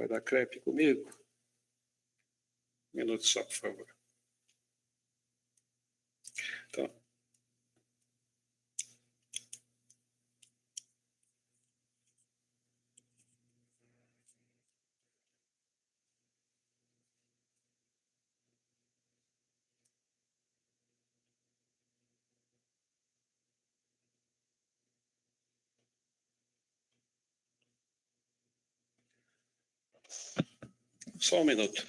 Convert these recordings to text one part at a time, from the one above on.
Vai dar crepe comigo? Um minuto só, por favor. Então. Só um minuto.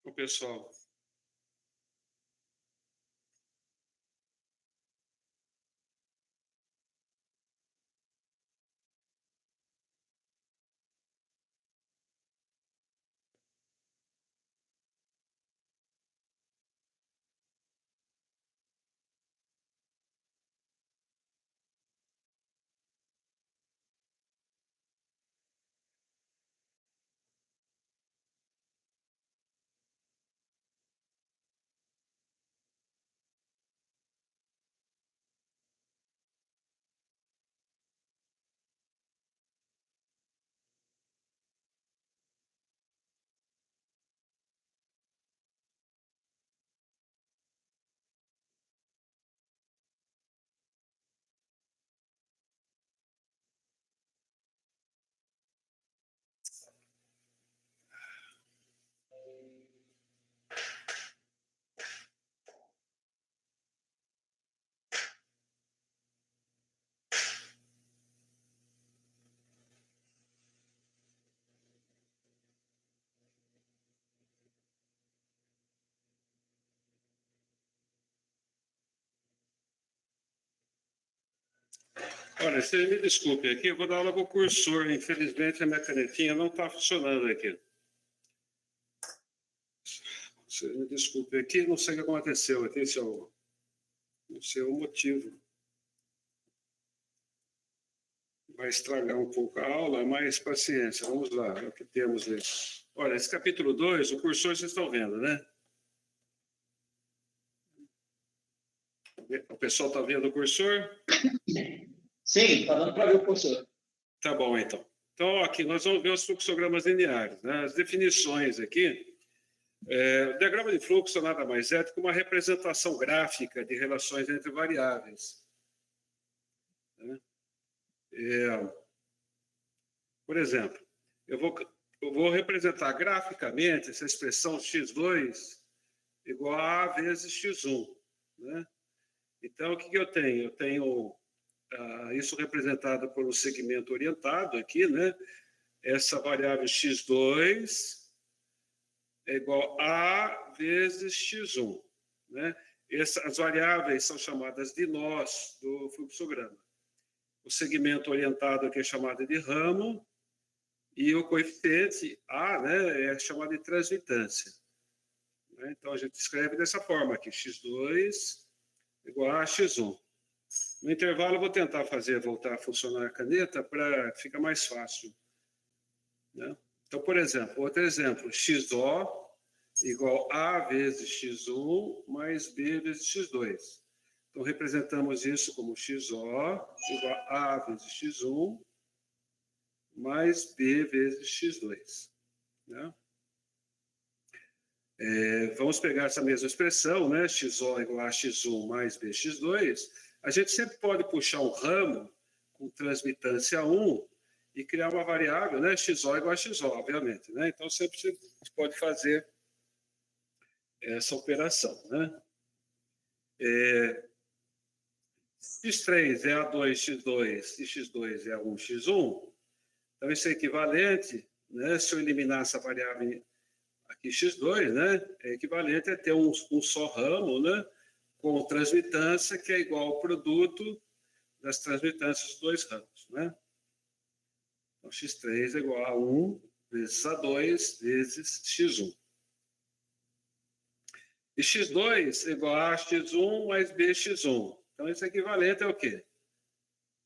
O pessoal. Olha, você me desculpe aqui, eu vou dar aula para o cursor. Infelizmente, a minha canetinha não está funcionando aqui. Você me desculpe aqui, não sei o que aconteceu aqui, não sei o motivo. Vai estragar um pouco a aula, mas paciência, vamos lá, é o que temos aí. Olha, esse capítulo 2, o cursor vocês estão vendo, né? O pessoal está vendo o cursor? Sim, está dando para ver o cursor. Tá bom, então. Então, aqui nós vamos ver os fluxogramas lineares, né? As definições aqui. O diagrama de fluxo nada mais é do que uma representação gráfica de relações entre variáveis. Né? Por exemplo, eu vou representar graficamente essa expressão x2 igual a vezes x1. Né? Então, o que eu tenho? Eu tenho isso representado por um segmento orientado aqui, né? Essa variável x2 é igual a vezes x1. Né? As variáveis são chamadas de nós do fluxograma. O segmento orientado aqui é chamado de ramo e o coeficiente A, né, é chamado de transmitância. Né? Então, a gente escreve dessa forma aqui, x2 igual a x1. No intervalo, eu vou tentar voltar a funcionar a caneta para ficar mais fácil. Né? Então, por exemplo, outro exemplo, XO igual A vezes X1 mais B vezes X2. Então, representamos isso como XO igual a A vezes X1 mais B vezes X2. Né? Vamos pegar essa mesma expressão, né? XO igual a X1 mais BX2. A gente sempre pode puxar um ramo com transmitância 1 e criar uma variável, né? XO igual a XO, obviamente. Né? Então, sempre você pode fazer essa operação. Né? X3 é A2, X2 e X2 é A1, X1. Então, isso é equivalente, né? Se eu eliminar essa variável aqui, x2, né? É equivalente a ter um só ramo, né? Com transmitância que é igual ao produto das transmitâncias dos dois ramos, né? Então, x3 é igual a 1 vezes A2 vezes x1. E x2 é igual a x1 mais bx1. Então, isso é equivalente ao quê?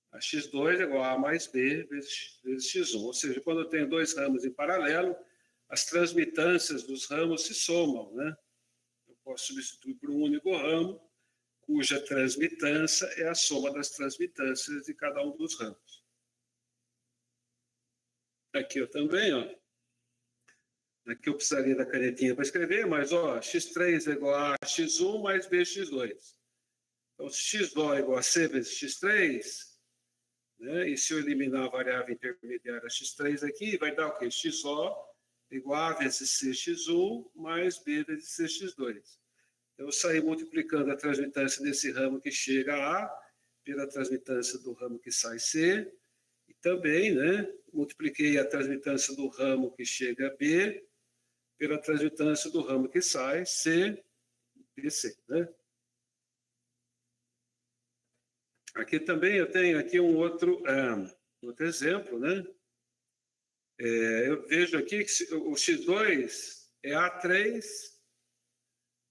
A x2 é igual a mais b vezes x1. Ou seja, quando eu tenho dois ramos em paralelo, as transmitâncias dos ramos se somam, né? Eu posso substituir por um único ramo, cuja transmitância é a soma das transmitâncias de cada um dos ramos. Aqui eu também, ó. Aqui eu precisaria da canetinha para escrever, mas, ó, x3 é igual a x1 mais bx2. Então, x2 é igual a c vezes x3, né? E se eu eliminar a variável intermediária x3 aqui, vai dar o quê? xo igual a vezes cx1 mais b vezes cx2. Eu saí multiplicando a transmitância desse ramo que chega a A pela transmitância do ramo que sai C, e também, né, multipliquei a transmitância do ramo que chega a B pela transmitância do ramo que sai C, BC, né? Aqui também eu tenho aqui um outro exemplo, né? Eu vejo aqui que o x2 é A3.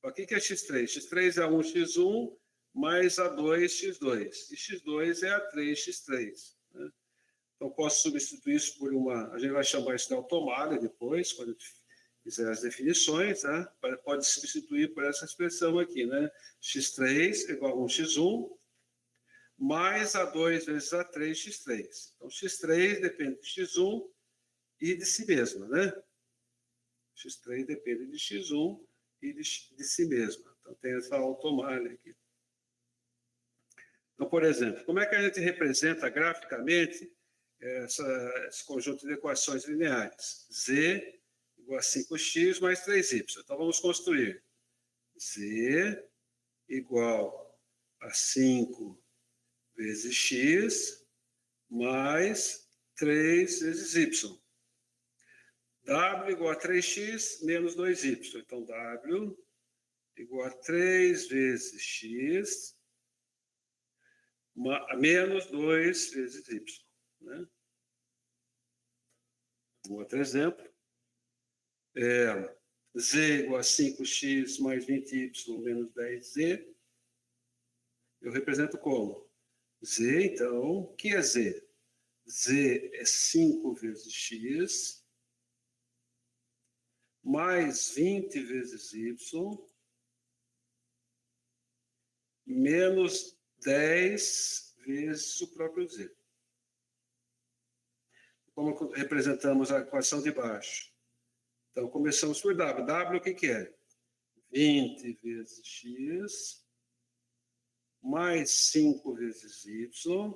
O que é x3? x3 é 1x1 mais A2x2. E x2 é A3x3. Né? Então, posso substituir isso por uma... A gente vai chamar isso de automalha depois, quando a gente fizer as definições, né? Pode substituir por essa expressão aqui, né? x3 igual a 1x1 mais A2 vezes A3, x3. Então, x3 depende de x1 e de si mesma, né? x3 depende de x1 e de si mesma. Então, tem essa automalha aqui. Então, por exemplo, como é que a gente representa graficamente esse conjunto de equações lineares? Z igual a 5x mais 3y. Então, vamos construir Z igual a 5 vezes x mais 3 vezes y. W igual a 3x menos 2y. Então, W igual a 3 vezes x menos 2 vezes y. Né? Um outro exemplo. Z igual a 5x mais 20y menos 10z. Eu represento como? Z, então, o que é Z? Z é 5 vezes x mais 20 vezes y menos 10 vezes o próprio z. Como representamos a equação de baixo? Então, começamos por W. W o que é? 20 vezes x mais 5 vezes y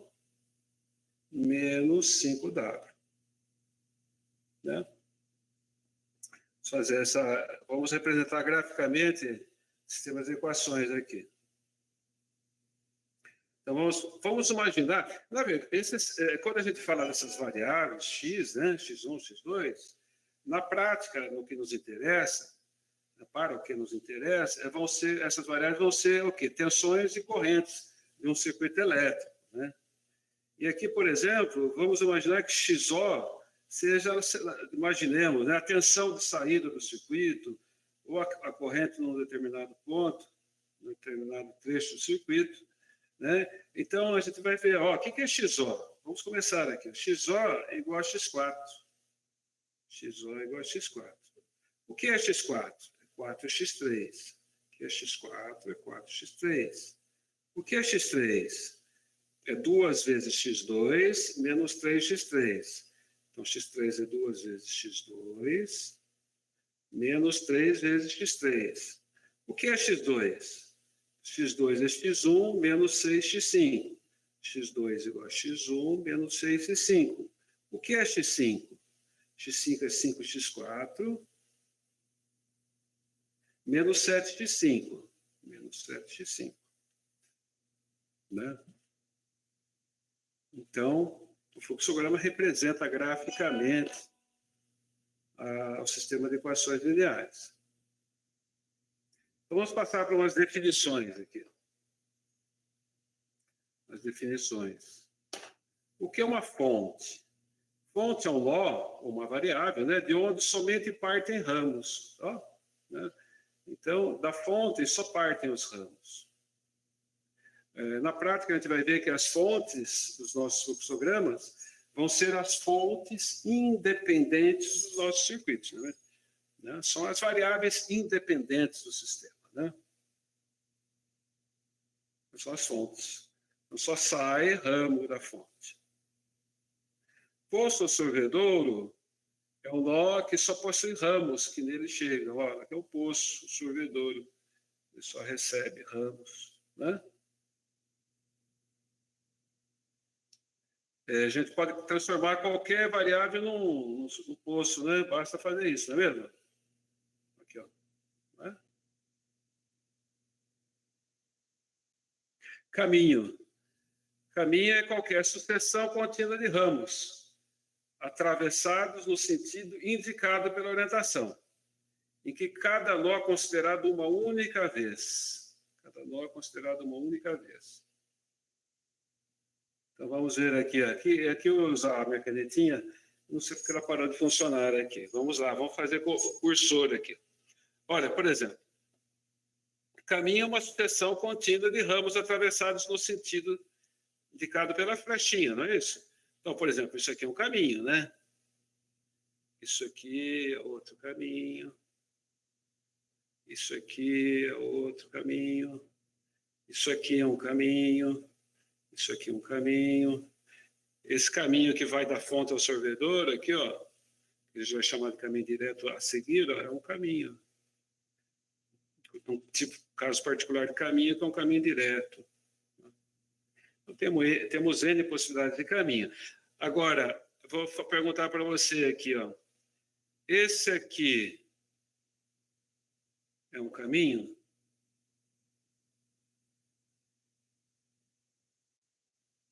menos 5w. Né? Fazer essa, vamos representar graficamente sistemas de equações aqui. Então, vamos imaginar, na verdade, quando a gente fala dessas variáveis, x, né, x1, x2, na prática, no que nos interessa, para o que nos interessa, essas variáveis vão ser o quê? Tensões e correntes de um circuito elétrico. Né? E aqui, por exemplo, vamos imaginar que XO seja, imaginemos, né, a tensão de saída do circuito ou a corrente num determinado ponto, num determinado trecho do circuito. Né? Então, a gente vai ver, ó, o que é XO? Vamos começar aqui. XO é igual a X4. XO é igual a X4. O que é X4? É 4x3. O que é X4? É 4x3. O que é X3? É 2 vezes x2 menos 3x3. Então, x3 é 2 vezes x2 menos 3 vezes x3. O que é x2? x2 é x1 menos 6x5. x2 igual a x1 menos 6x5. O que é x5? x5 é 5x4 menos 7x5. Menos 7x5. Né? Então, O fluxograma representa graficamente o sistema de equações lineares. Então, vamos passar para umas definições aqui. As definições. O que é uma fonte? Fonte é um nó, uma variável, né, de onde somente partem ramos. Ó, né? Então, da fonte só partem os ramos. Na prática, a gente vai ver que as fontes dos nossos fluxogramas vão ser as fontes independentes dos nossos circuitos. Né? São as variáveis independentes do sistema. Né? São as fontes. Então, só sai ramo da fonte. Poço ou sorvedouro é um nó que só possui ramos que nele chegam. Olha, aqui é o poço, o sorvedouro. Ele só recebe ramos. Né? A gente pode transformar qualquer variável num poço, né? Basta fazer isso, não é mesmo? Aqui, ó. Né? Caminho. Caminho é qualquer sucessão contínua de ramos, atravessados no sentido indicado pela orientação, em que cada nó é considerado uma única vez. Cada nó é considerado uma única vez. Então, vamos ver aqui. Aqui eu vou usar a minha canetinha. Não sei porque ela parou de funcionar aqui. Vamos lá, vamos fazer com o cursor aqui. Olha, por exemplo, caminho é uma sucessão contínua de ramos atravessados no sentido indicado pela flechinha, não é isso? Então, por exemplo, isso aqui é um caminho, né? Isso aqui é outro caminho. Isso aqui é outro caminho. Isso aqui é um caminho. Isso aqui é um caminho. Esse caminho que vai da fonte ao sorvedor, aqui, ó, que a gente vai chamar de caminho direto a seguir, ó, é um caminho. Um tipo, caso particular de caminho, que é um caminho direto. Então, temos N possibilidades de caminho. Agora, vou perguntar para você aqui, ó. Esse aqui é um caminho?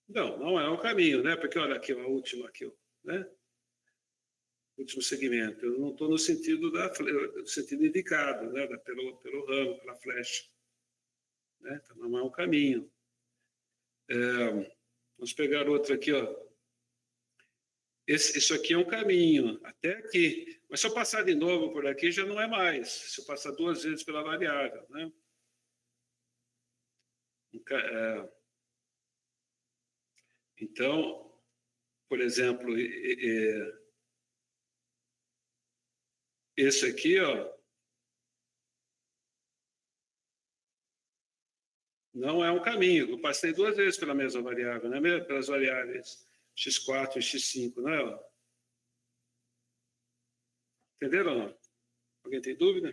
Não, não é um caminho, né? Porque olha aqui, a última aqui, né? Último segmento. Eu não estou no sentido no sentido indicado, né? Pelo ramo, pela flecha, né? Então, não é um caminho. Vamos pegar outro aqui, ó. Isso aqui é um caminho, até aqui. Mas se eu passar de novo por aqui, já não é mais. Se eu passar 2 vezes pela variável, né? Então, por exemplo, esse aqui, ó, não é um caminho. Eu passei 2 vezes pela mesma variável, né? Pelas variáveis x4 e x5, não é? Ó? Entenderam ou não? Alguém tem dúvida?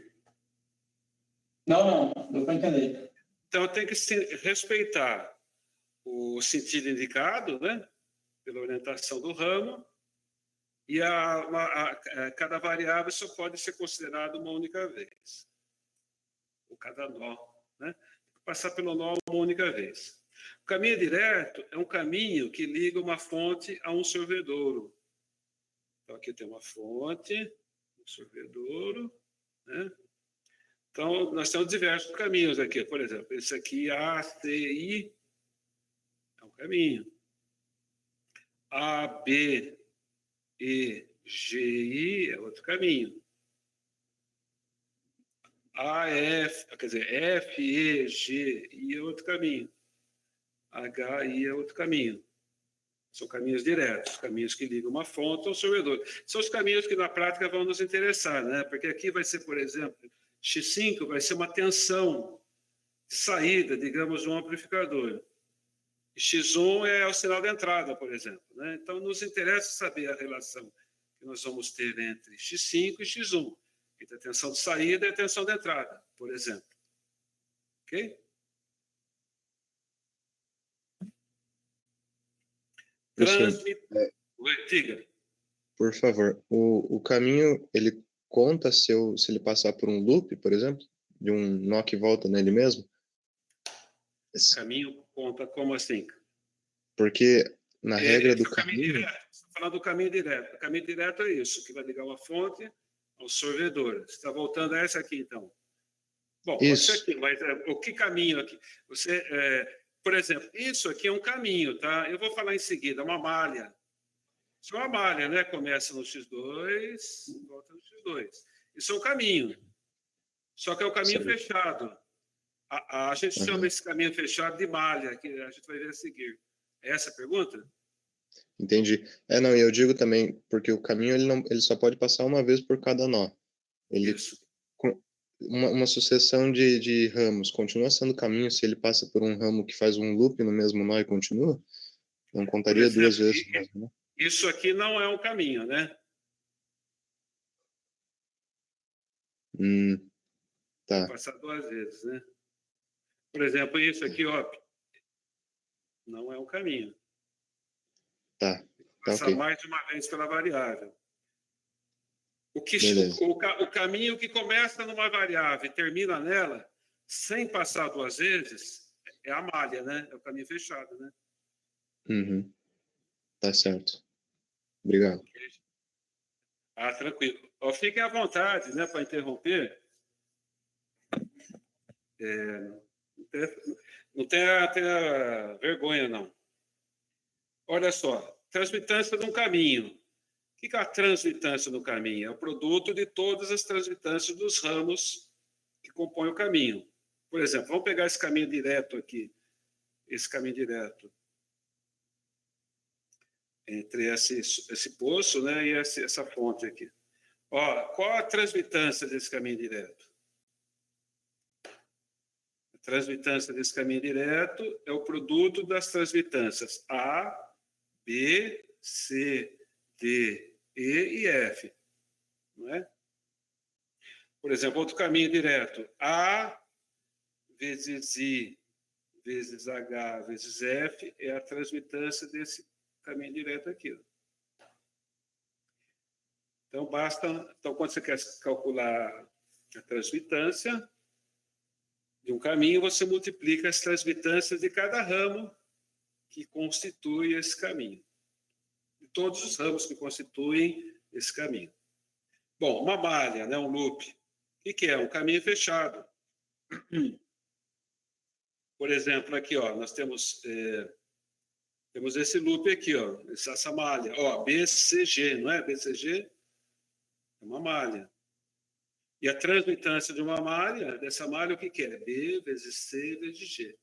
Não, deu para entender. Então, tem que respeitar o sentido indicado, né? Pela orientação do ramo, e cada variável só pode ser considerada uma única vez. Ou cada nó, né? Passar pelo nó uma única vez. O caminho direto é um caminho que liga uma fonte a um sorvedouro. Então, aqui tem uma fonte, um sorvedouro, né? Então, nós temos diversos caminhos aqui. Por exemplo, esse aqui, A, C, I, é um caminho. A, B, E, G, I é outro caminho. A, F, quer dizer, F, E, G, I é outro caminho. H, I é outro caminho. São caminhos diretos, caminhos que ligam uma fonte ao sorvedor. São os caminhos que na prática vão nos interessar, né? Porque aqui vai ser, por exemplo, X5 vai ser uma tensão de saída, digamos, de um amplificador. E X1 é o sinal de entrada, por exemplo, né? Então, nos interessa saber a relação que nós vamos ter entre X5 e X1. Entre a tensão de saída e a tensão de entrada, por exemplo. Ok? Diga. Por favor, o caminho, ele conta se ele passar por um loop, por exemplo, de um nó que volta nele mesmo? Caminho conta como assim? Porque na regra do o caminho caminho? direto. Estou falando do caminho direto. O caminho direto é isso, que vai ligar uma fonte ao sorvedor. Você está voltando a essa aqui, então. Bom, pode ser Isso. aqui, mas o que caminho aqui? Você, por exemplo, isso aqui é um caminho, tá? Eu vou falar em seguida, uma malha. Isso é uma malha, né? Começa no X2, volta no X2. Isso é um caminho. Só que é um caminho Certo. fechado. A gente chama esse caminho fechado de malha, que a gente vai ver a seguir. É essa a pergunta? Entendi. Não, e eu digo também, porque o caminho ele só pode passar uma vez por cada nó. Ele, Isso. uma sucessão de ramos continua sendo caminho se ele passa por um ramo que faz um loop no mesmo nó e continua? Não Por contaria duas exemplo, vezes mesmo, né? isso aqui não é um caminho, né? Vai Tá, passar duas vezes, né? Por exemplo, isso aqui, ó, não é um caminho. tá Passar ok. mais de uma vez pela variável. Beleza. O caminho que começa numa variável e termina nela, sem passar duas vezes, é a malha, né? É o caminho fechado, né? Uhum. Tá certo. Obrigado. Tranquilo. Fiquem à vontade, né, para interromper. Não tenha vergonha, não. Olha só, transmitância de um caminho. O que é a transmitância no caminho? É o produto de todas as transmitâncias dos ramos que compõem o caminho. Por exemplo, vamos pegar esse caminho direto aqui. Esse caminho direto. Entre esse poço, né, e essa fonte aqui. Ó, qual a transmitância desse caminho direto? A transmitância desse caminho direto é o produto das transmitâncias A, B, C, D, E e F. Não é? Por exemplo, outro caminho direto. A vezes I vezes H vezes F é a transmitância desse caminho direto aqui. Então, quando você quer calcular a transmitância de um caminho, você multiplica as transmitâncias de cada ramo que constitui esse caminho. De todos os ramos que constituem esse caminho. Bom, uma malha, né, um loop. O que é? Um caminho fechado. Por exemplo, aqui, ó, nós temos esse loop aqui, ó, essa malha. Ó, BCG, não é? BCG é uma malha. E a transmitância de uma malha, dessa malha, o que é? B vezes C vezes G.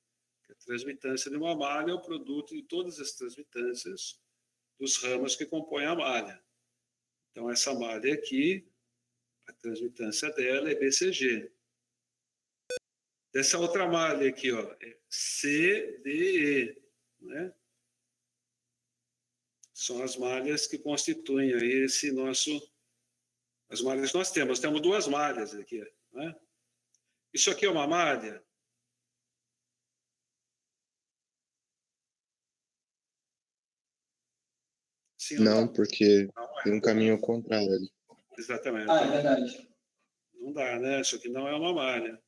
A transmitância de uma malha é o produto de todas as transmitâncias dos ramos que compõem a malha. Então, essa malha aqui, a transmitância dela é BCG. Dessa outra malha aqui, ó, é CDE, né? São as malhas que constituem aí esse nosso... As malhas que nós temos. Temos duas malhas aqui, né? Isso aqui é uma malha? Sim ou Não, não? porque Não é. tem um caminho ao contrário ali. Exatamente. É verdade. Não dá, né? Isso aqui não é uma malha.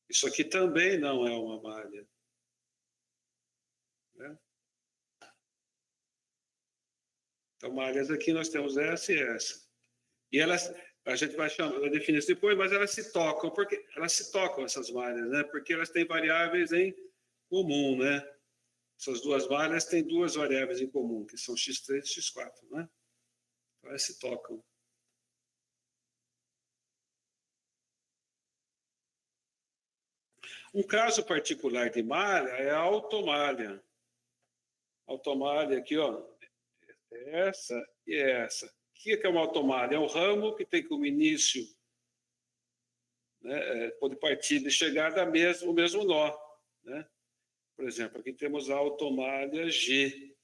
Isso aqui também não é uma malha. Né? Então, malhas aqui nós temos essa e essa. E elas, a gente vai definir isso depois, mas elas se tocam, porque elas se tocam, essas malhas, né? Porque elas têm variáveis em comum, né? Essas duas malhas têm duas variáveis em comum, que são x3 e x4, né? Então, elas se tocam. Um caso particular de malha é a automalha. Automalha aqui, ó, essa e essa. O que é uma automalha? É um ramo que tem como início, né, pode partir de chegada o mesmo nó, né? Por exemplo, aqui temos a automalha G.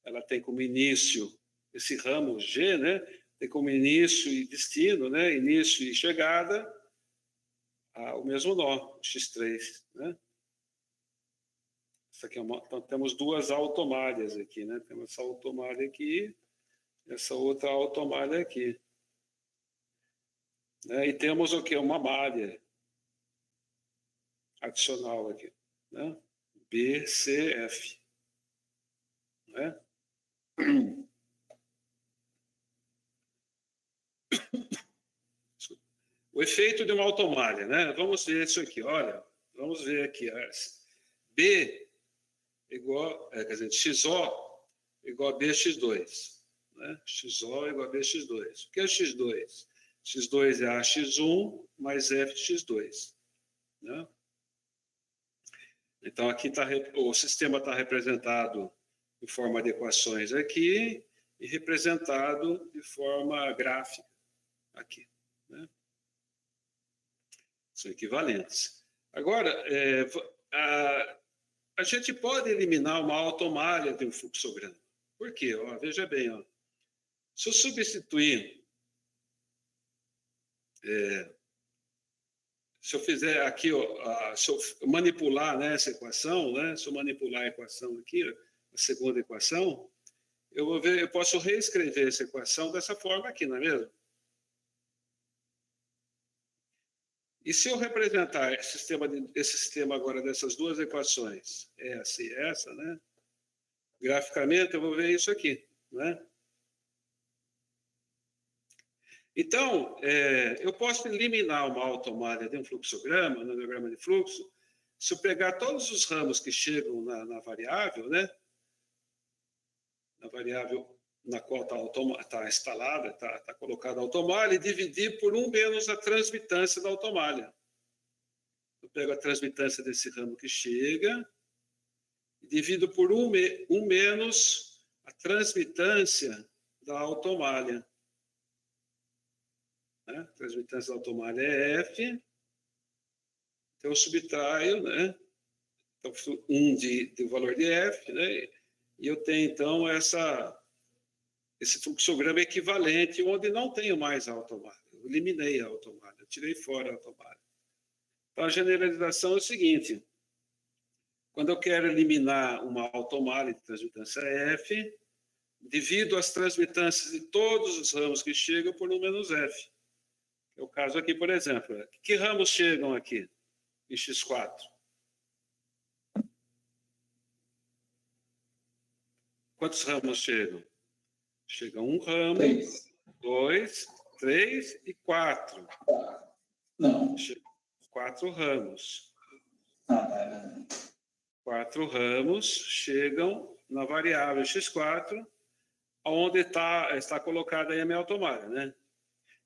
Ela tem como início esse ramo G, né? Tem como início e destino, né? Início e chegada o mesmo nó, X3, né? Isso aqui então, temos duas automalhas aqui, né? Temos essa automalha aqui, essa outra automalha aqui. Né? E temos o que? Uma malha adicional aqui, né? BCF. né? O efeito de uma automalha, né? Vamos ver isso aqui, olha. Vamos ver aqui. B igual, quer dizer, XO igual a BX2. Né? XO igual a BX2. O que é X2? X2 é AX1 mais FX2. Né? Então, aqui o sistema está representado em forma de equações aqui e representado de forma gráfica aqui. Né? São equivalentes. Agora, a gente pode eliminar uma automalha de um fluxograma. Por quê? Ó, veja bem, ó. Se eu substituir, se eu fizer aqui, ó, se eu manipular, né, essa equação, né, se eu manipular a equação aqui, a segunda equação, eu posso reescrever essa equação dessa forma aqui, não é mesmo? E se eu representar esse sistema agora dessas duas equações, essa e essa, né? Graficamente, eu vou ver isso aqui, né? Então, eu posso eliminar uma automalha de um fluxograma, no diagrama de fluxo, se eu pegar todos os ramos que chegam na variável, né? Na variável na qual está instalada, está colocada a automalha, e dividir por 1 menos a transmitância da automalha. Eu pego a transmitância desse ramo que chega e divido por 1 menos a transmitância da automalha. Né? A transmitância da automalha é F. Então, eu subtraio, né? Então, 1 do valor de F, né? E eu tenho, então, esse fluxograma equivalente, onde não tenho mais a automalha. Eu eliminei a automalha, eu tirei fora a automalha. Então, a generalização é o seguinte: quando eu quero eliminar uma automalha de transmitância F, divido as transmitâncias de todos os ramos que chegam por 1 menos F. É o caso aqui, por exemplo. Que ramos chegam aqui em X4? Quantos ramos chegam? Chega 1 ramo, 3. 2, 3 e 4. Não. 4 ramos. Tá. 4 ramos chegam na variável x4, onde está colocada aí a minha automalha, né?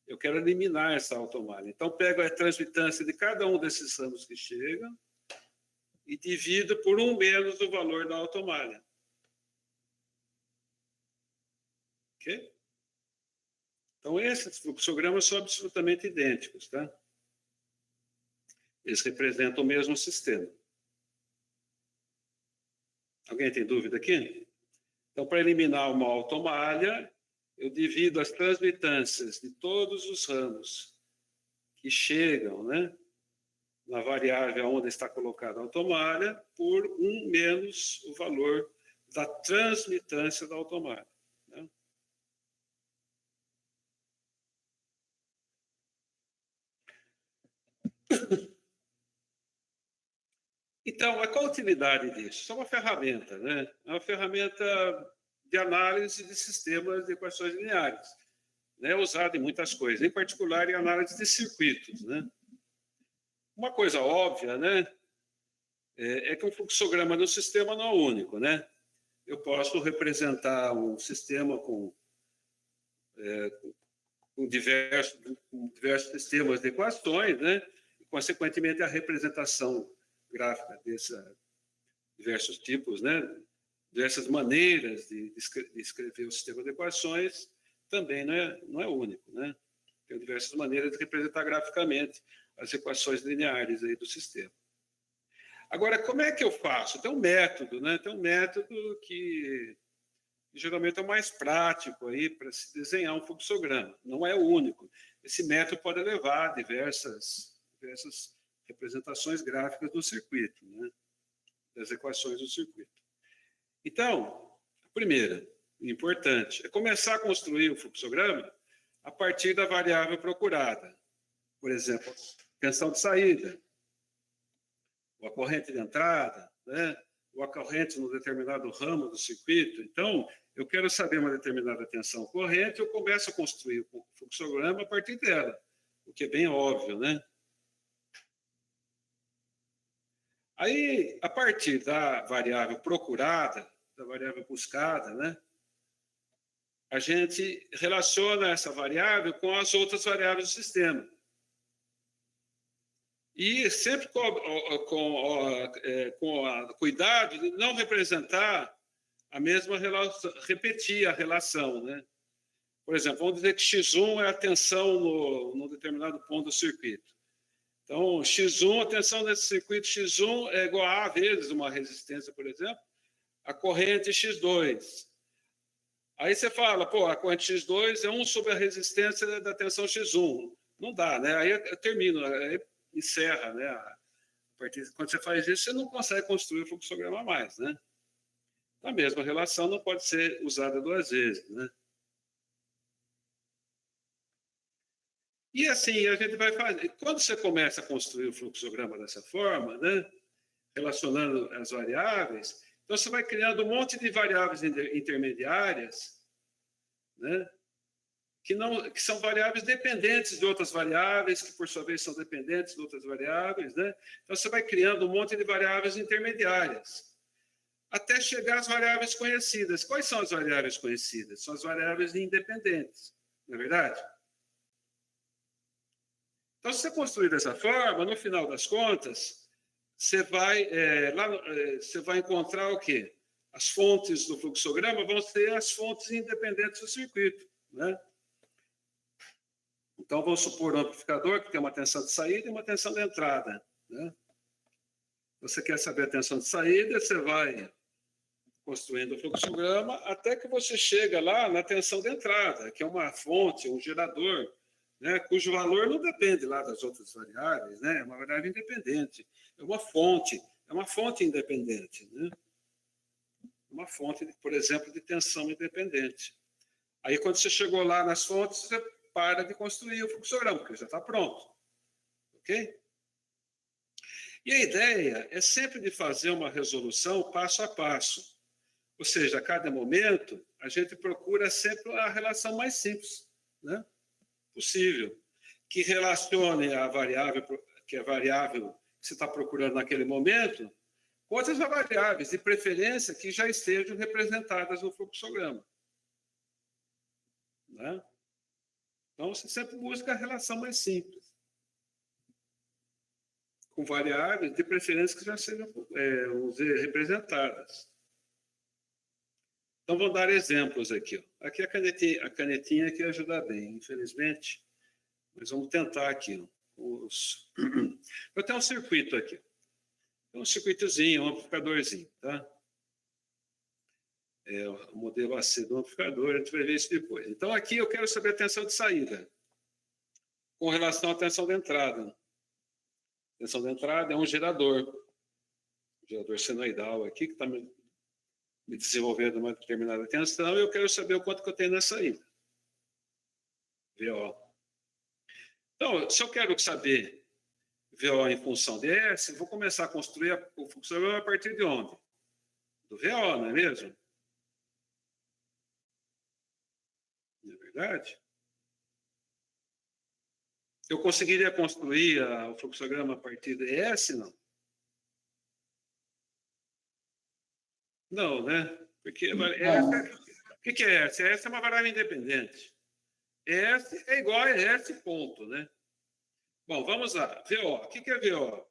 Eu quero eliminar essa automalha. Então, pego a transmitância de cada um desses ramos que chegam e divido por 1 menos o valor da automalha. Ok? Então, esses fluxogramas são absolutamente idênticos, tá? Eles representam o mesmo sistema. Alguém tem dúvida aqui? Então, para eliminar uma automalha, eu divido as transmitâncias de todos os ramos que chegam, né, na variável onde está colocada a automalha por 1 menos o valor da transmitância da automalha. Né? Então, qual a utilidade disso? Isso é uma ferramenta, né? É uma ferramenta de análise de sistemas de equações lineares, né? Usada em muitas coisas, em particular em análise de circuitos, né? Uma coisa óbvia, né? É que um fluxograma do sistema não é único, né? Eu posso representar um sistema com diversos sistemas de equações, né? E, consequentemente, a representação gráfica desses diversos tipos, né? Diversas maneiras de escrever o sistema de equações também não é único, né? Tem diversas maneiras de representar graficamente as equações lineares aí do sistema. Agora, como é que eu faço? Tem um método, né? Tem um método que geralmente é o mais prático aí para se desenhar um fluxograma. Não é o único. Esse método pode levar a diversas representações gráficas do circuito, né? Das equações do circuito. Então, a primeira, importante, é começar a construir o fluxograma a partir da variável procurada. Por exemplo, a tensão de saída, ou a corrente de entrada, né? ou a corrente no determinado ramo do circuito. Então, eu quero saber uma determinada tensão corrente, eu começo a construir o fluxograma a partir dela, o que é bem óbvio, né? Aí, a partir da variável procurada, da variável buscada, né? A gente relaciona essa variável com as outras variáveis do sistema. E sempre com cuidado de não representar a mesma relação, repetir a relação, né? Por exemplo, vamos dizer que X1 é a tensão no determinado ponto do circuito. Então, X1, a tensão desse circuito X1 é igual a vezes uma resistência, por exemplo, a corrente X2. Aí você fala, pô, a corrente X2 é 1 sobre a resistência da tensão X1. Não dá, né? Aí eu termino, aí encerra, né? Quando você faz isso, você não consegue construir o fluxograma mais, né? A mesma relação não pode ser usada duas vezes, né? E assim, a gente vai fazer. Quando você começa a construir o fluxograma dessa forma, né? Relacionando as variáveis, então você vai criando um monte de variáveis intermediárias, né? Que são variáveis dependentes de outras variáveis, que por sua vez são dependentes de outras variáveis, né? Então você vai criando um monte de variáveis intermediárias, até chegar às variáveis conhecidas. Quais são as variáveis conhecidas? São as variáveis independentes, não é verdade? Então, se você construir dessa forma, no final das contas, você vai encontrar o quê? As fontes do fluxograma vão ser as fontes independentes do circuito, né? Então, vamos supor um amplificador que tem uma tensão de saída e uma tensão de entrada, né? Você quer saber a tensão de saída, você vai construindo o fluxograma até que você chega lá na tensão de entrada, que é uma fonte, um gerador, né, cujo valor não depende lá das outras variáveis, né? É uma variável independente, é uma fonte independente, né? Uma fonte, por exemplo, de tensão independente. Aí, quando você chegou lá nas fontes, você para de construir o fluxograma, porque já está pronto, ok? E a ideia é sempre de fazer uma resolução passo a passo, ou seja, a cada momento, a gente procura sempre a relação mais simples, né? Possível, que relacione a variável que você está procurando naquele momento com outras variáveis, de preferência que já estejam representadas no fluxograma, né? Então, você sempre busca a relação mais simples, com variáveis, de preferência que já sejam representadas. Então, vou dar exemplos aqui. Ó. Aqui a canetinha aqui ajuda bem, infelizmente. Mas vamos tentar aqui. Eu tenho um circuito aqui. Um circuitozinho, um amplificadorzinho, tá? É o modelo AC do amplificador, a gente vai ver isso depois. Então, aqui eu quero saber a tensão de saída com relação à tensão de entrada. A tensão de entrada é um gerador senoidal aqui, que está me desenvolvendo uma determinada tensão, e eu quero saber o quanto que eu tenho na saída. VO. Então, se eu quero saber VO em função de S, vou começar a construir o fluxograma a partir de onde? Do VO, não é mesmo? Não é verdade? Eu conseguiria construir o fluxograma a partir de S, não? Não, né? Porque o que é S? S é uma variável independente. S é igual a S, ponto, né? Bom, vamos lá. VO. O que é VO?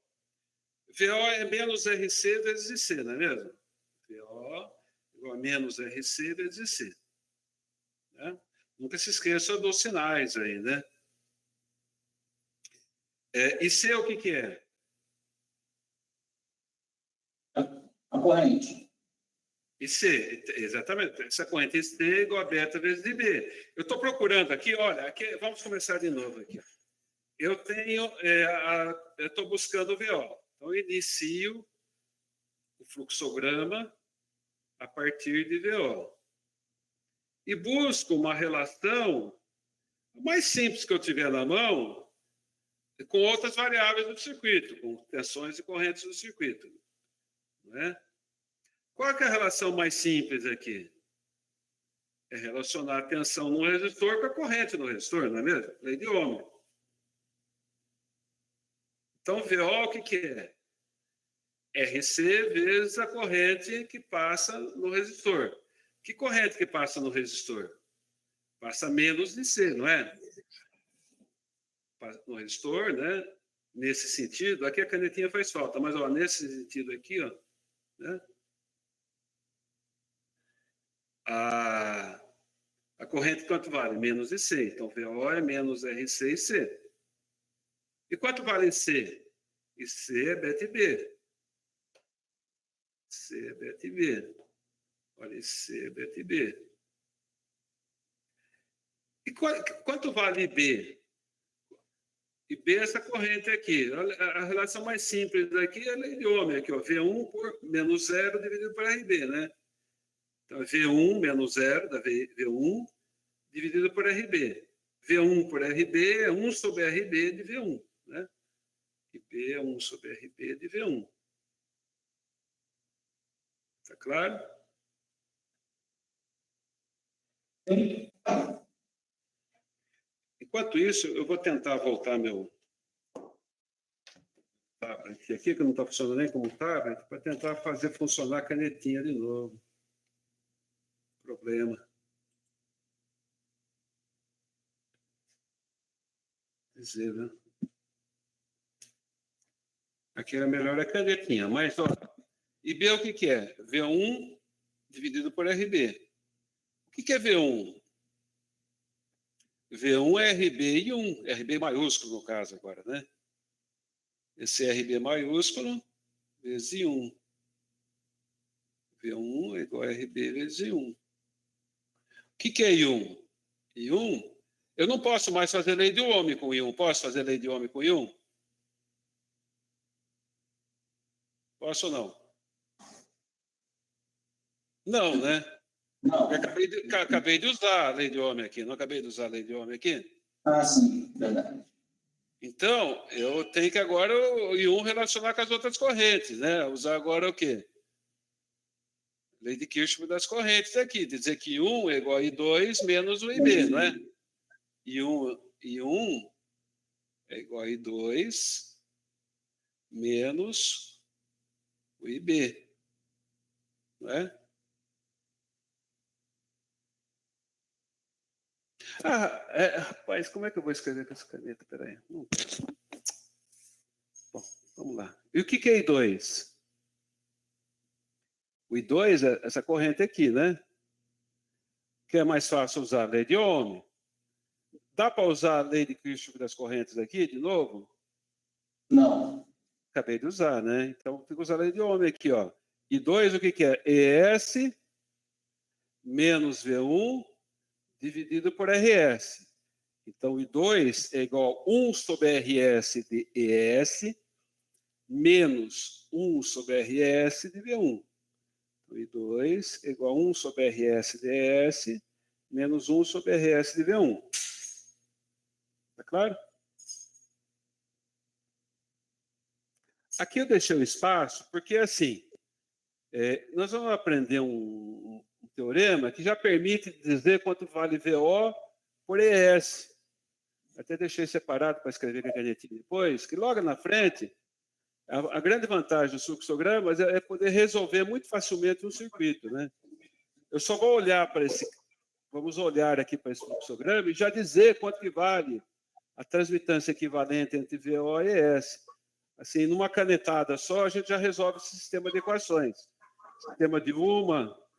VO é menos RC vezes C, não é mesmo? VO igual a menos RC vezes C. Né? Nunca se esqueça dos sinais aí, né? E C o que é? A corrente. E C, exatamente. Essa corrente é C igual a beta vezes IB. Eu estou procurando aqui, olha, aqui, vamos começar de novo aqui. Eu estou buscando o VO. Então, eu inicio o fluxograma a partir de VO. E busco uma relação mais simples que eu tiver na mão com outras variáveis do circuito, com tensões e correntes do circuito. Não é? Qual que é a relação mais simples aqui? É relacionar a tensão no resistor com a corrente no resistor, não é mesmo? Lei de Ohm. Então, VO, o que é? RC vezes a corrente que passa no resistor. Que corrente que passa no resistor? Passa menos de C, não é? No resistor, né? Nesse sentido, aqui a canetinha faz falta, mas ó, nesse sentido aqui, ó, né? A corrente quanto vale? Menos de C. Então, VO é menos RC e C. E quanto vale C? E C é beta e B. C é beta e B. Olha, C é beta e B. E quanto vale B? E B é essa corrente aqui. A relação mais simples aqui é a lei de Ohm, aqui, ó, V1 por menos 0 dividido por RB, né? Então, V1 menos 0 dá V1 dividido por RB. V1 por RB é 1 sobre RB de V1, né? E B é 1 sobre RB de V1. Tá claro? Sim. Enquanto isso, eu vou tentar voltar meu tablet aqui, que não está funcionando nem como tablet, para tentar fazer funcionar a canetinha de novo. Problema. Dizer, né? Aqui era melhor a canetinha, mas, ó, IB o que é? V1 dividido por RB. O que é V1? V1 é RB e 1, RB maiúsculo no caso agora, né? Esse RB maiúsculo vezes 1. V1 é igual a RB vezes 1. O que é I1? I1, eu não posso mais fazer lei de Ohm com I1. Posso fazer lei de Ohm com I1? Posso ou não? Não, né? Não. Eu acabei de usar a lei de Ohm aqui. Não acabei de usar a lei de Ohm aqui? Ah, sim, verdade. Então, eu tenho que agora o I1 relacionar com as outras correntes, né? Usar agora o quê? Lei de Kirchhoff das correntes aqui. Dizer que I1 é igual a I2 menos o IB, não é? I1 é igual a I2 menos o IB, não é? Rapaz, como é que eu vou escrever com essa caneta? Peraí. Bom, vamos lá. E o que é I2? O I2 é essa corrente aqui, né? Que é mais fácil usar a lei de Ohm. Dá para usar a lei de Kirchhoff das correntes aqui, de novo? Não. Acabei de usar, né? Então, tem que usar a lei de Ohm aqui, ó. I2, o que é? ES menos V1 dividido por RS. Então, I2 é igual a 1 sobre RS de ES menos 1 sobre RS de V1. Então, I2 é igual a 1 sobre RS de ES menos 1 sobre RS de V1. Tá claro? Aqui eu deixei o espaço porque, assim, nós vamos aprender um teorema que já permite dizer quanto vale VO por ES. Até deixei separado para escrever com a canetinha depois, que logo na frente, a grande vantagem dos fluxogramas é poder resolver muito facilmente um circuito, né? Eu só vou olhar para esse... Vamos olhar aqui para esse fluxograma e já dizer quanto que vale a transmitância equivalente entre VO e ES. Assim, numa canetada só, a gente já resolve esse sistema de equações. Sistema de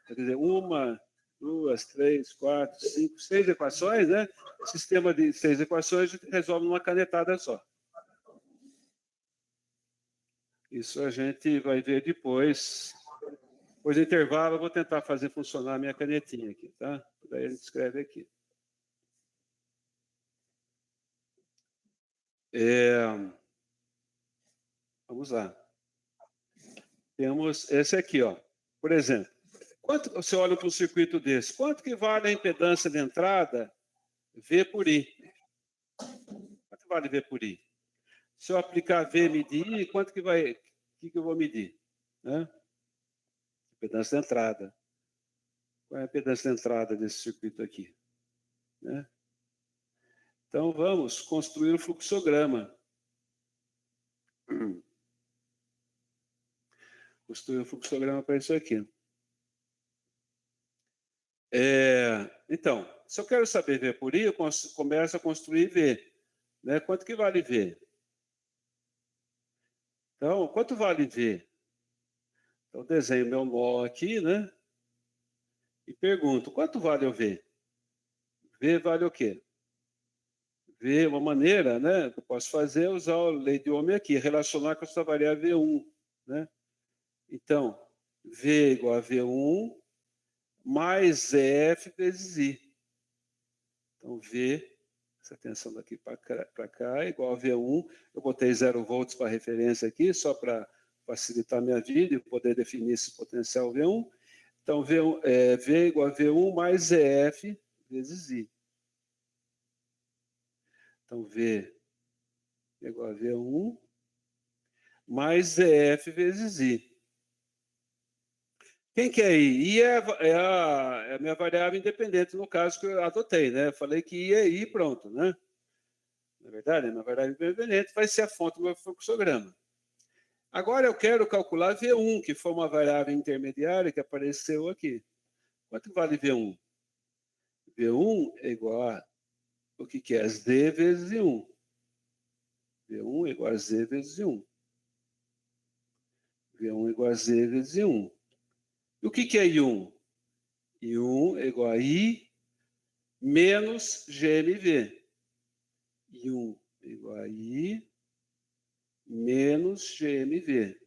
quer dizer, 1, 2, 3, 4, 5, 6 equações, né? Sistema de 6 equações a gente resolve numa canetada só. Isso a gente vai ver depois. Depois do intervalo, eu vou tentar fazer funcionar a minha canetinha aqui, tá? Daí a gente escreve aqui. Vamos lá. Temos esse aqui, ó. Por exemplo, quanto você olha para um circuito desse? Quanto que vale a impedância de entrada V por I? Quanto vale V por I? Se eu aplicar V medir I, quanto que vai... O que eu vou medir? Né? impedância de entrada. Qual é a impedância de entrada desse circuito aqui? Né? Então, vamos construir o fluxograma. Construir o fluxograma para isso aqui. Então, se eu quero saber V por I, eu começo a construir V. Né? Quanto que vale V? Então, quanto vale V? Então, desenho meu nó aqui, né? E pergunto, quanto vale o V? V vale o quê? V, uma maneira, né, que eu posso fazer é usar a lei de Ohm aqui, relacionar com essa variável V1, né? Então, V igual a V1 mais F vezes I. Então, V, essa tensão daqui para cá, igual a V1. Eu botei 0 volts para referência aqui, só para facilitar a minha vida e poder definir esse potencial V1. Então, V igual a V1 mais EF vezes I. Então, V igual a V1 mais EF vezes I. Quem que é I? I é a minha variável independente, no caso que eu adotei, né? Eu falei que I é I, pronto, né? Na verdade, a minha variável independente vai ser a fonte do meu fluxograma. Agora eu quero calcular V1, que foi uma variável intermediária que apareceu aqui. Quanto vale V1? V1 é igual a o que é? Z vezes I1. V1 é igual a Z vezes I1. V1 é igual a Z vezes I1. E o que é I1? I1 é igual a I menos GMV. I1 é igual a I menos GMV.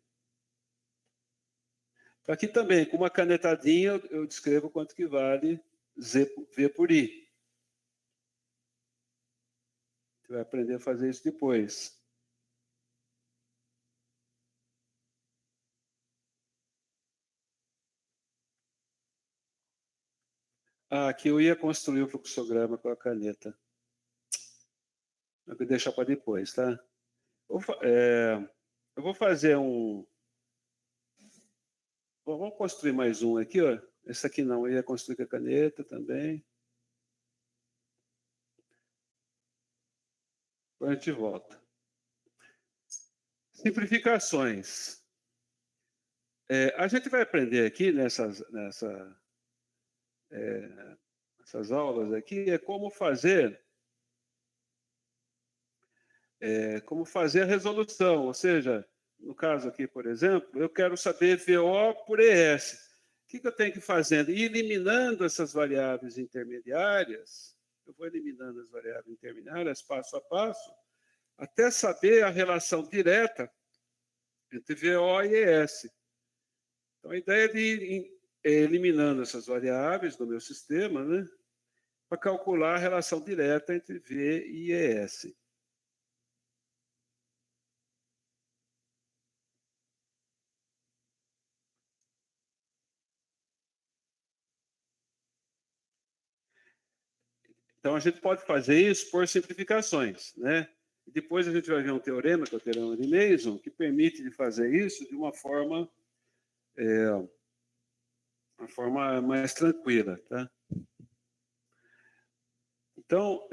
Aqui também, com uma canetadinha, eu descrevo quanto que vale V por I. Você vai aprender a fazer isso depois. Aqui eu ia construir o fluxograma com a caneta. Eu vou deixar para depois, tá? Eu vou fazer um... Vamos construir mais um aqui, ó. Esse aqui não, eu ia construir com a caneta também. Depois a gente volta. Simplificações. A gente vai aprender aqui nessas aulas aqui como fazer a resolução, ou seja, no caso aqui, por exemplo, eu quero saber VO por ES. O que eu tenho que ir fazendo? Ir eliminando essas variáveis intermediárias, eu vou eliminando as variáveis intermediárias passo a passo, até saber a relação direta entre VO e ES. Então, a ideia é de ir eliminando essas variáveis do meu sistema, né, para calcular a relação direta entre V e ES. Então, a gente pode fazer isso por simplificações, né? E depois a gente vai ver um teorema, que é o teorema de Mason, que permite de fazer isso de uma forma mais tranquila, tá? Então,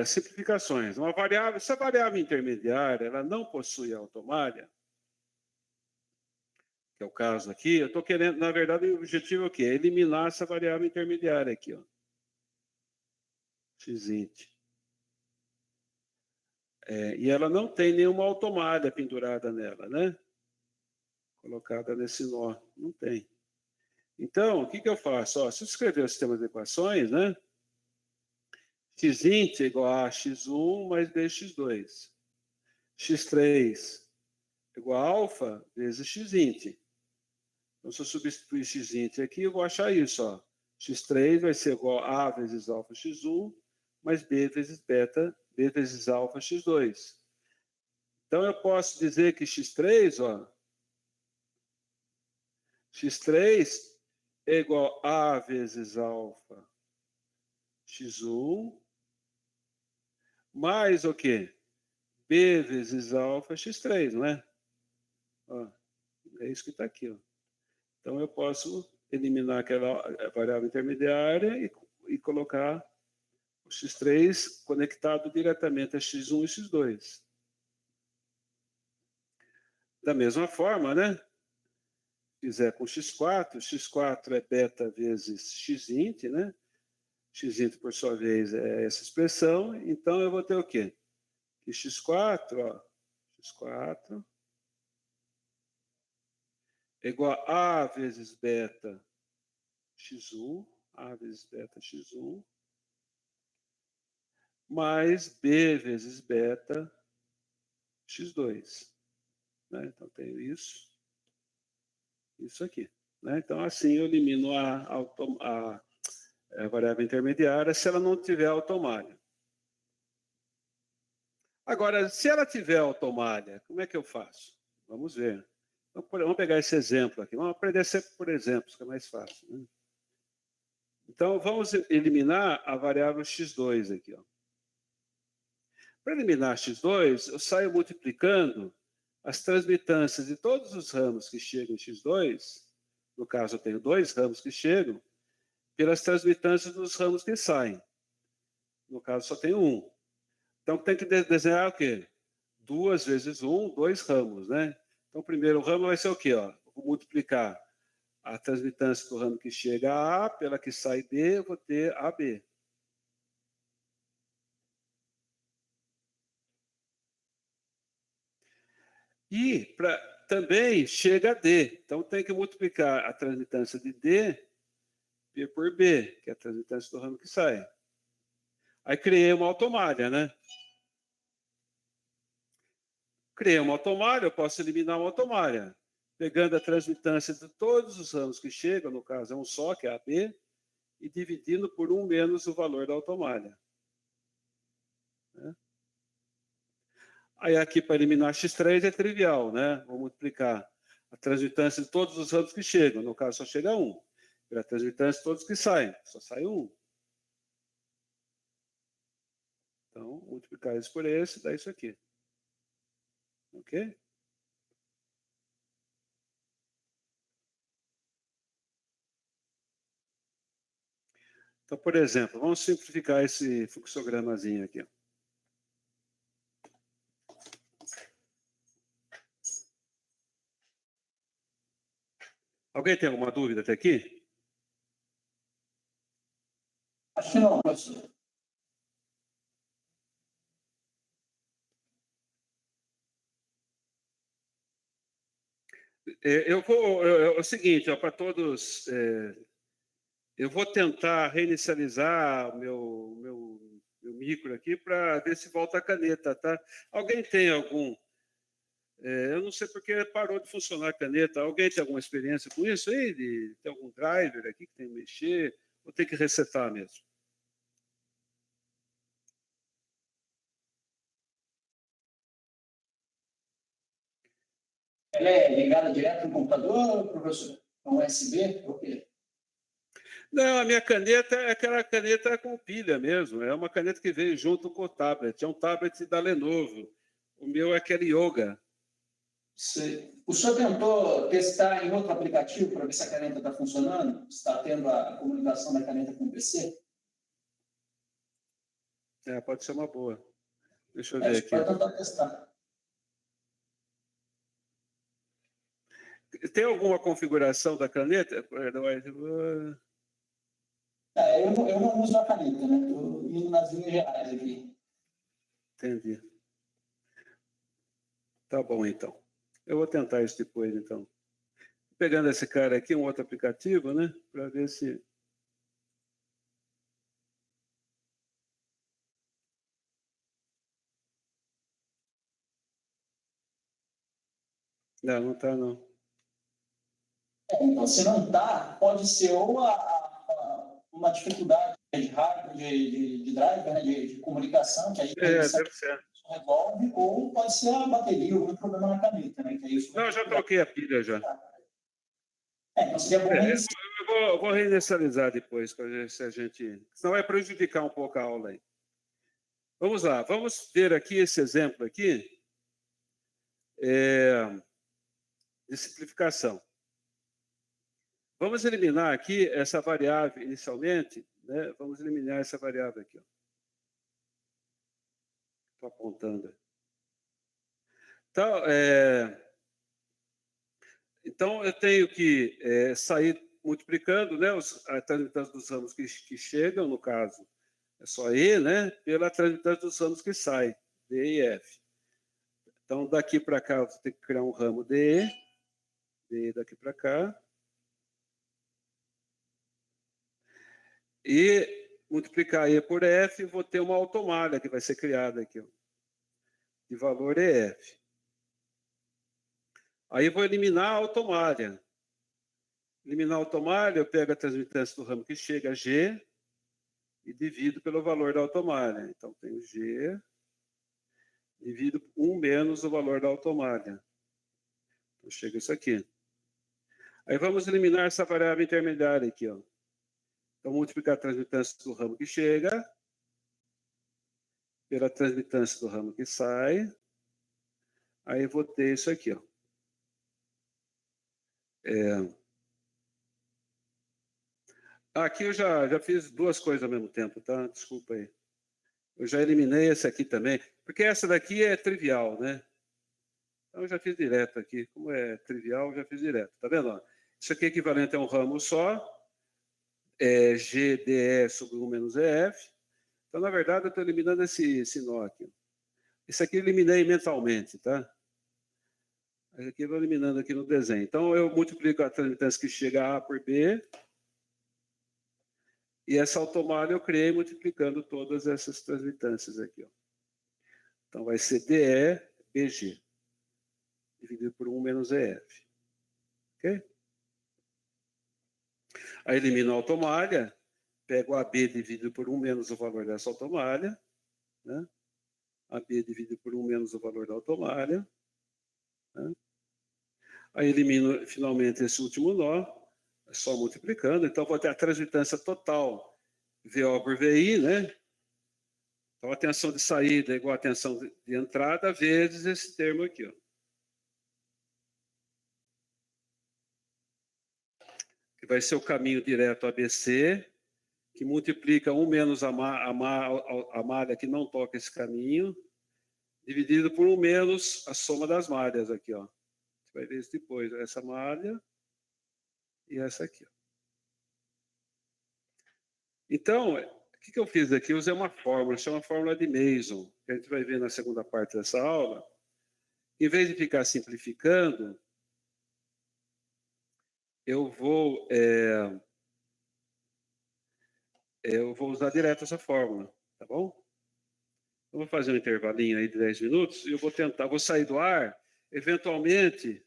simplificações. Se a variável intermediária ela não possui automalha, que é o caso aqui, eu estou querendo, na verdade, o objetivo é o quê? É eliminar essa variável intermediária aqui, ó. Xint. E ela não tem nenhuma automalha pendurada nela, né? Colocada nesse nó. Não tem. Então, o que eu faço? Ó, se eu escrever o sistema de equações, né? Xint é igual a x1 mais bx2. x3 é igual a alfa vezes xint. Então, se eu substituir xint aqui, eu vou achar isso. Ó. x3 vai ser igual a A vezes alfa x1 mais B vezes beta, B vezes alfa x2. Então, eu posso dizer que x3, ó, x3 é igual a A vezes alfa x1 mais o quê? B vezes alfa x3, não é? Ó, é isso que está aqui. Ó. Então, eu posso eliminar aquela variável intermediária e colocar o x3 conectado diretamente a x1 e x2. Da mesma forma, né? Fizer com x4 é beta vezes xint, né? Xint, por sua vez, é essa expressão. Então, eu vou ter o quê? Que x4, ó, x4 é igual a vezes beta x1, a vezes beta x1, mais b vezes beta x2. Né? Então, tenho isso aqui. Né? Então, assim, eu elimino a variável intermediária se ela não tiver automalha. Agora, se ela tiver automalha, como é que eu faço? Vamos ver. Vamos pegar esse exemplo aqui. Vamos aprender sempre por exemplos, que é mais fácil. Né? Então, vamos eliminar a variável x2 aqui. Ó. Para eliminar x2, eu saio multiplicando as transmitâncias de todos os ramos que chegam em x2, no caso eu tenho 2 ramos que chegam, pelas transmitâncias dos ramos que saem. No caso só tenho 1. Então tem que desenhar o quê? 2 vezes 1, 2 ramos, né? Então o primeiro ramo vai ser o quê? Ó? Vou multiplicar a transmitância do ramo que chega a A pela que sai B, eu vou ter AB. E também chega a D. Então tem que multiplicar a transmitância de D por B, que é a transmitância do ramo que sai. Aí criei uma automalha, né? Criei uma automalha, eu posso eliminar uma automalha. Pegando a transmitância de todos os ramos que chegam, no caso é um só, que é AB, e dividindo por 1 menos o valor da automalha. Né? Aí aqui para eliminar x3 é trivial, né? Vou multiplicar a transmitância de todos os ramos que chegam, no caso só chega 1. Pela transmitância de todos que saem, só sai 1. Então, multiplicar isso por esse, dá isso aqui. Ok? Então, por exemplo, vamos simplificar esse fluxogramazinho aqui. Alguém tem alguma dúvida até aqui? Acho que não, professor. É o seguinte, para todos, eu vou tentar reinicializar o meu micro aqui para ver se volta a caneta, tá? Alguém tem algum... eu não sei porque parou de funcionar a caneta. Alguém tem alguma experiência com isso aí? Tem algum driver aqui que tem que mexer? Ou tem que resetar mesmo? Ela é ligada direto no computador, professor? Com USB? Por quê? Não, a minha caneta é aquela caneta com pilha mesmo. É uma caneta que veio junto com o tablet. É um tablet da Lenovo. O meu é aquele Yoga. O senhor tentou testar em outro aplicativo para ver se a caneta está funcionando? Está tendo a comunicação da caneta com o PC? Pode ser uma boa. Deixa eu ver aqui. Pode tentar testar. Tem alguma configuração da caneta? Eu não uso a caneta, né? Estou indo nas linhas gerais aqui. Entendi. Tá bom, então. Eu vou tentar isso depois, então. Pegando esse cara aqui, um outro aplicativo, né? Para ver se... Não está, não. Então, se não está, pode ser ou uma dificuldade de hardware, de driver, né? de comunicação, que aí deve ser. resolve, ou pode ser a bateria, algum problema na caneta, né? Que aí isso não, já troquei a pilha já. Então seria bom eu vou reinicializar depois, para ver se a gente... Senão vai prejudicar um pouco a aula aí. Vamos lá, vamos ver aqui esse exemplo aqui de simplificação. Vamos eliminar aqui essa variável inicialmente, né? Vamos eliminar essa variável aqui. Estou apontando. Então, eu tenho que sair multiplicando, né, a transmitância dos ramos que chegam, no caso, é só E, né, pela transmitância dos ramos que saem, D e F. Então, daqui para cá, você tem que criar um ramo DE, DE daqui para cá. E multiplicar E por F, vou ter uma automalha que vai ser criada aqui, ó, de valor EF. Aí vou eliminar a automalha. Eliminar a automalha, eu pego a transmitância do ramo que chega, G, e divido pelo valor da automalha. Então, tenho G, divido 1 menos o valor da automalha. Então, chega isso aqui. Aí vamos eliminar essa variável intermediária aqui, ó. Então, multiplicar a transmitância do ramo que chega pela transmitância do ramo que sai. Aí vou ter isso aqui, ó. Aqui eu já fiz duas coisas ao mesmo tempo, tá? Desculpa aí. Eu já eliminei esse aqui também, porque essa daqui é trivial, né? Então eu já fiz direto aqui. Como é trivial, eu já fiz direto. Tá vendo? Ó? Isso aqui é equivalente a um ramo só. GDE sobre 1 menos EF. Então, na verdade, eu estou eliminando esse nó aqui. Esse aqui eu eliminei mentalmente, tá? Esse aqui eu vou eliminando aqui no desenho. Então, eu multiplico a transmitância que chega A por B. E essa automalha eu criei multiplicando todas essas transmitâncias aqui, ó. Então, vai ser DE BG, dividido por 1 menos EF. Ok? Aí elimino a automalha, pego AB dividido por 1 menos o valor dessa automalha, né? AB dividido por 1 menos o valor da automalha. Né? Aí elimino finalmente esse último nó, só multiplicando. Então, vou ter a transmitância total VO por VI, né? Então, a tensão de saída é igual à tensão de entrada vezes esse termo aqui, ó. Que vai ser o caminho direto ABC, que multiplica 1 menos a malha que não toca esse caminho, dividido por 1 menos a soma das malhas aqui, ó. Você vai ver isso depois, essa malha e essa aqui, ó. Então, o que eu fiz aqui? Eu usei uma fórmula, chama fórmula de Mason, que a gente vai ver na segunda parte dessa aula. Em vez de ficar simplificando, eu vou usar direto essa fórmula, tá bom? Eu vou fazer um intervalinho aí de 10 minutos e eu vou tentar, vou sair do ar, eventualmente,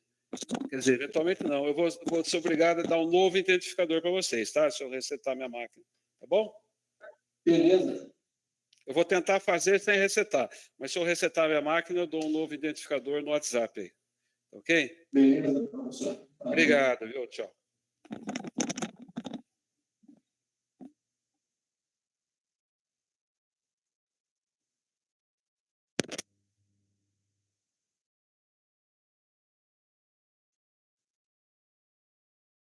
quer dizer, eventualmente não, eu vou ser obrigado a dar um novo identificador para vocês, tá? Se eu resetar minha máquina, tá bom? Beleza. Eu vou tentar fazer sem resetar, mas se eu resetar minha máquina, eu dou um novo identificador no WhatsApp aí, ok? Beleza, professor. Obrigado, viu? Tchau.